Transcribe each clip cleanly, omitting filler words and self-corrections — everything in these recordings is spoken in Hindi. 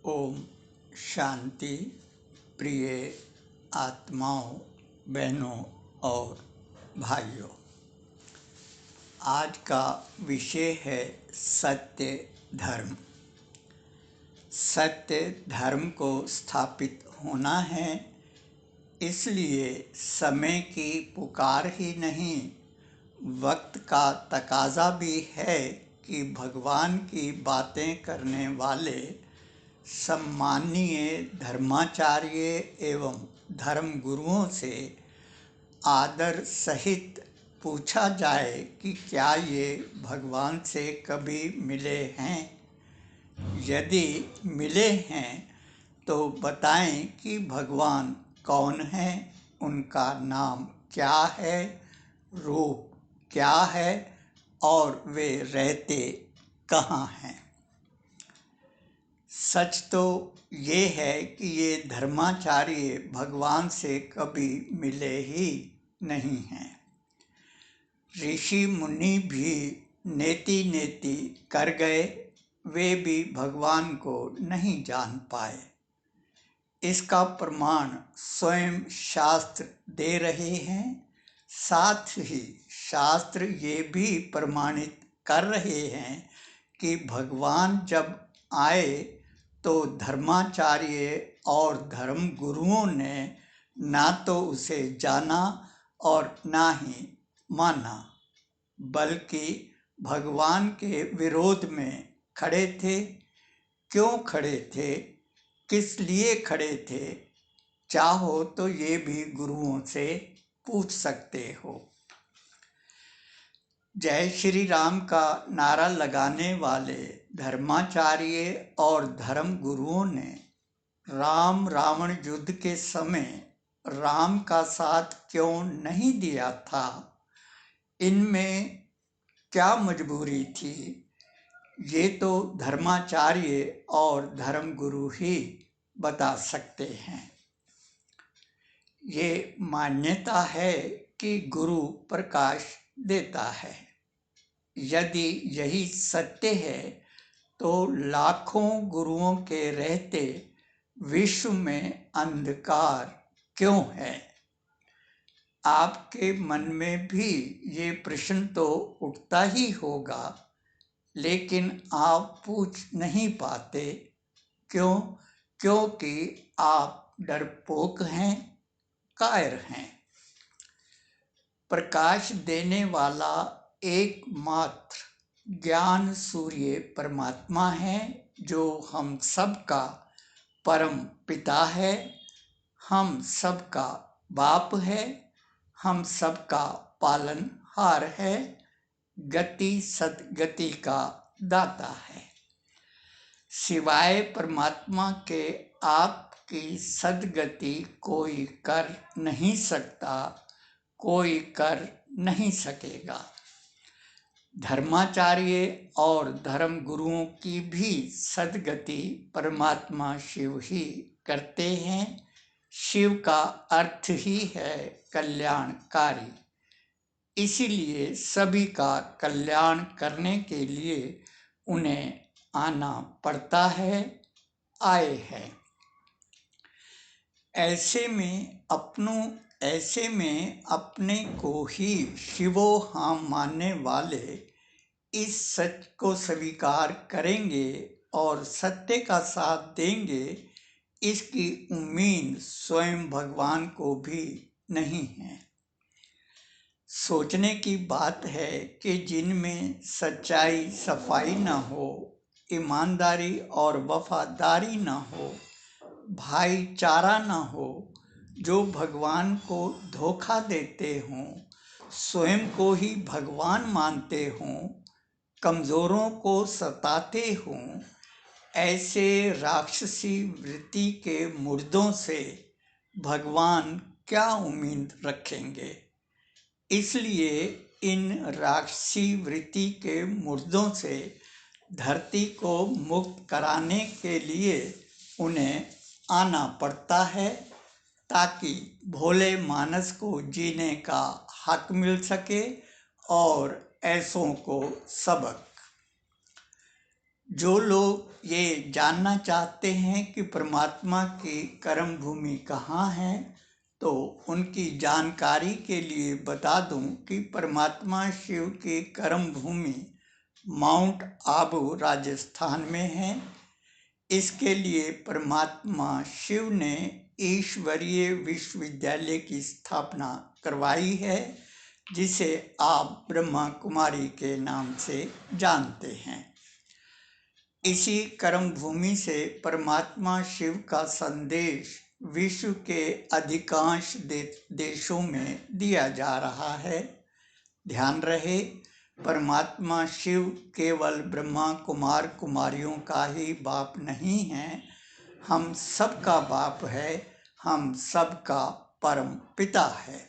ओम शांति। प्रिय आत्माओं, बहनों और भाइयों, आज का विषय है सत्य धर्म। सत्य धर्म को स्थापित होना है, इसलिए समय की पुकार ही नहीं, वक्त का तकाजा भी है कि भगवान की बातें करने वाले सम्माननीय धर्माचार्य एवं धर्म गुरुओं से आदर सहित पूछा जाए कि क्या ये भगवान से कभी मिले हैं। यदि मिले हैं तो बताएं कि भगवान कौन है, उनका नाम क्या है, रूप क्या है और वे रहते कहाँ हैं। सच तो ये है कि ये धर्माचार्य भगवान से कभी मिले ही नहीं हैं। ऋषि मुनि भी नेति नेति कर गए, वे भी भगवान को नहीं जान पाए। इसका प्रमाण स्वयं शास्त्र दे रहे हैं। साथ ही शास्त्र ये भी प्रमाणित कर रहे हैं कि भगवान जब आए तो धर्माचार्य और धर्म गुरुओं ने ना तो उसे जाना और ना ही माना, बल्कि भगवान के विरोध में खड़े थे। क्यों खड़े थे, किस लिए खड़े थे, चाहो तो ये भी गुरुओं से पूछ सकते हो। जय श्री राम का नारा लगाने वाले धर्माचार्य और धर्म गुरुओं ने राम रावण युद्ध के समय राम का साथ क्यों नहीं दिया था? इनमें क्या मजबूरी थी? ये तो धर्माचार्य और धर्म गुरु ही बता सकते हैं। ये मान्यता है कि गुरु प्रकाश देता है। यदि यही सत्य है तो लाखों गुरुओं के रहते विश्व में अंधकार क्यों है? आपके मन में भी ये प्रश्न तो उठता ही होगा, लेकिन आप पूछ नहीं पाते। क्यों? क्योंकि आप डरपोक हैं, कायर हैं। प्रकाश देने वाला एकमात्र ज्ञान सूर्य परमात्मा है, जो हम सबका परम पिता है, हम सबका बाप है, हम सबका पालनहार है, गति सदगति का दाता है। सिवाय परमात्मा के आपकी सदगति कोई कर नहीं सकता, कोई कर नहीं सकेगा। धर्माचार्य और धर्म गुरुओं की भी सदगति परमात्मा शिव ही करते हैं। शिव का अर्थ ही है कल्याणकारी। इसीलिए सभी का कल्याण करने के लिए उन्हें आना पड़ता है, आए हैं। ऐसे में अपने को ही शिवो हम मानने वाले इस सच को स्वीकार करेंगे और सत्य का साथ देंगे, इसकी उम्मीद स्वयं भगवान को भी नहीं है। सोचने की बात है कि जिनमें सच्चाई सफाई न हो, ईमानदारी और वफादारी न हो, भाईचारा न हो, जो भगवान को धोखा देते हों, स्वयं को ही भगवान मानते हों, कमज़ोरों को सताते हों, ऐसे राक्षसी वृत्ति के मुर्दों से भगवान क्या उम्मीद रखेंगे? इसलिए इन राक्षसी वृत्ति के मुर्दों से धरती को मुक्त कराने के लिए उन्हें आना पड़ता है, ताकि भोले मानस को जीने का हक मिल सके और ऐसों को सबक। जो लोग ये जानना चाहते हैं कि परमात्मा की कर्म भूमि कहाँ है, तो उनकी जानकारी के लिए बता दूं कि परमात्मा शिव की कर्म भूमि माउंट आबू राजस्थान में है। इसके लिए परमात्मा शिव ने ईश्वरीय विश्वविद्यालय की स्थापना करवाई है, जिसे आप ब्रह्मा कुमारी के नाम से जानते हैं। इसी कर्म भूमि से परमात्मा शिव का संदेश विश्व के अधिकांश देशों में दिया जा रहा है। ध्यान रहे, परमात्मा शिव केवल ब्रह्मा कुमार कुमारियों का ही बाप नहीं है, हम सबका बाप है, हम सबका परम पिता है।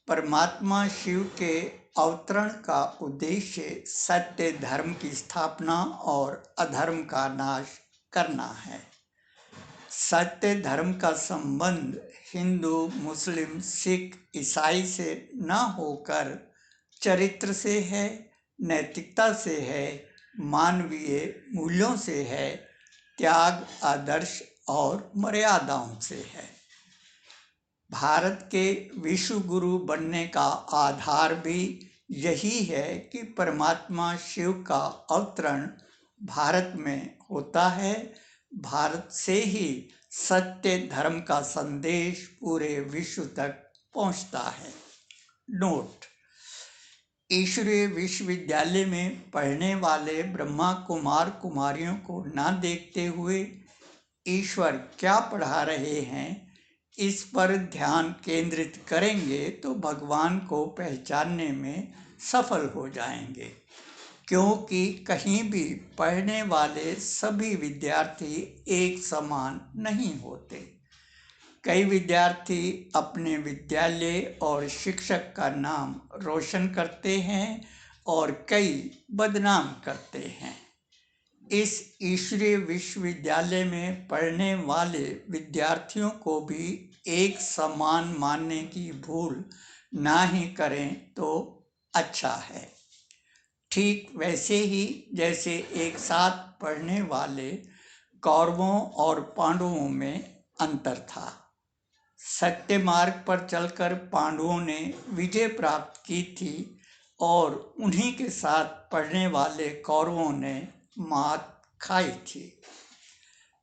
परमात्मा शिव के अवतरण का उद्देश्य सत्य धर्म की स्थापना और अधर्म का नाश करना है। सत्य धर्म का संबंध हिंदू, मुस्लिम, सिख, ईसाई से न होकर चरित्र से है, नैतिकता से है, मानवीय मूल्यों से है, त्याग, आदर्श और मर्यादाओं से है। भारत के विश्व गुरु बनने का आधार भी यही है कि परमात्मा शिव का अवतरण भारत में होता है। भारत से ही सत्य धर्म का संदेश पूरे विश्व तक पहुंचता है। नोट: ईश्वरीय विश्वविद्यालय में पढ़ने वाले ब्रह्मा कुमार कुमारियों को न देखते हुए ईश्वर क्या पढ़ा रहे हैं, इस पर ध्यान केंद्रित करेंगे तो भगवान को पहचानने में सफल हो जाएंगे, क्योंकि कहीं भी पढ़ने वाले सभी विद्यार्थी एक समान नहीं होते। कई विद्यार्थी अपने विद्यालय और शिक्षक का नाम रोशन करते हैं और कई बदनाम करते हैं। इस ईश्वरीय विश्वविद्यालय में पढ़ने वाले विद्यार्थियों को भी एक समान मानने की भूल ना ही करें तो अच्छा है। ठीक वैसे ही जैसे एक साथ पढ़ने वाले कौरवों और पांडवों में अंतर था। सत्य मार्ग पर चलकर पांडवों ने विजय प्राप्त की थी और उन्हीं के साथ पढ़ने वाले कौरवों ने मात खाई थी।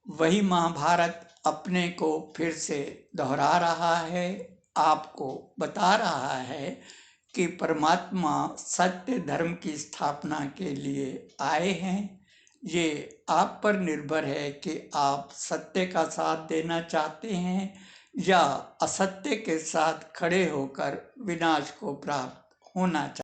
वही महाभारत अपने को फिर से दोहरा रहा है, आपको बता रहा है कि परमात्मा सत्य धर्म की स्थापना के लिए आए हैं। ये आप पर निर्भर है कि आप सत्य का साथ देना चाहते हैं या असत्य के साथ खड़े होकर विनाश को प्राप्त होना चाहिए।